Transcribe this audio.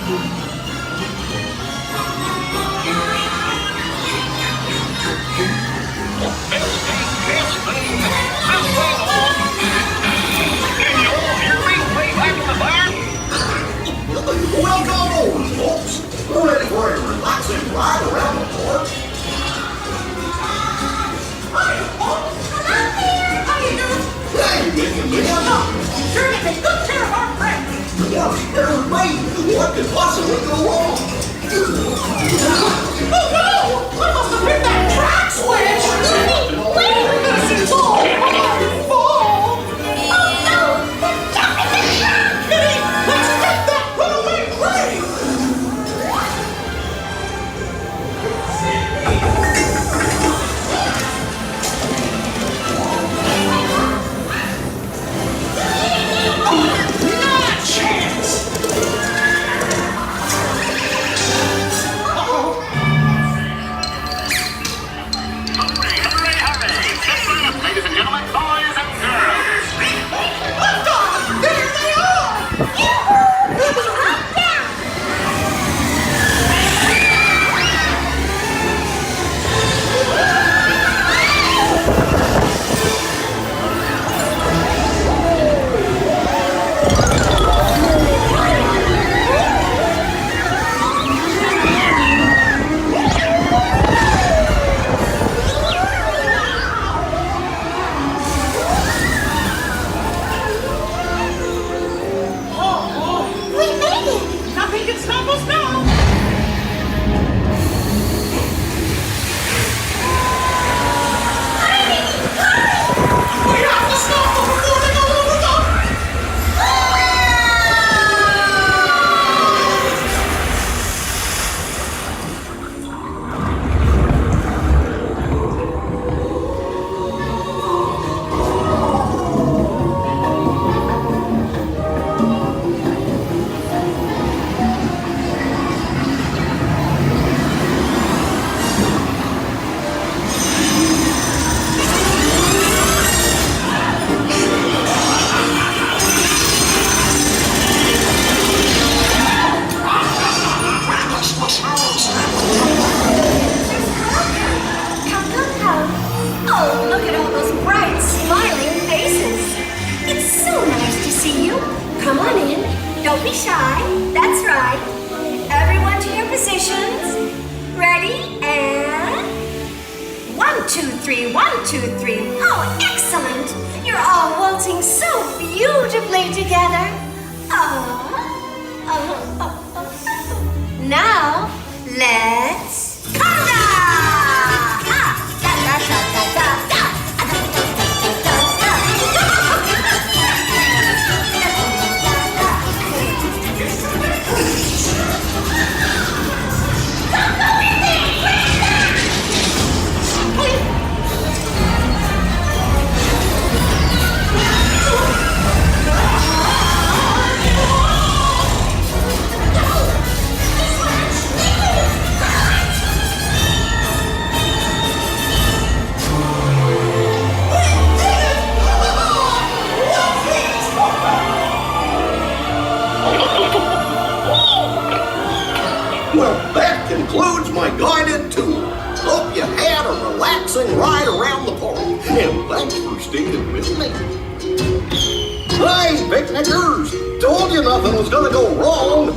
Welcome over, folks. We're ready for a relaxing ride around the park. Hey, Minnie, Sure to take good care of our friends. Everybody, what could possibly go wrong? Oh no! I must have hit that track switch! Wait! This is all my fault! Oh no! They're jumping the track! Minnie, let's get that runaway train! Not a chance! Ladies and gentlemen, boys and girls. Liftoff! There they are! We made it! Nothing can stop us now! We have to stop them before they go over the Oh, look at all those bright, smiling faces. It's so nice to see you. Come on in. Don't be shy. That's right. Everyone to your positions. Ready? And 1, 2, 3, 1, 2, 3. Oh, excellent. You're all waltzing so beautifully together. Now, let's conga! Well, that concludes my guided tour. Hope you had a relaxing ride around the park. And thanks for sticking with me. Hey, picnickers! Told you nothing was gonna go wrong.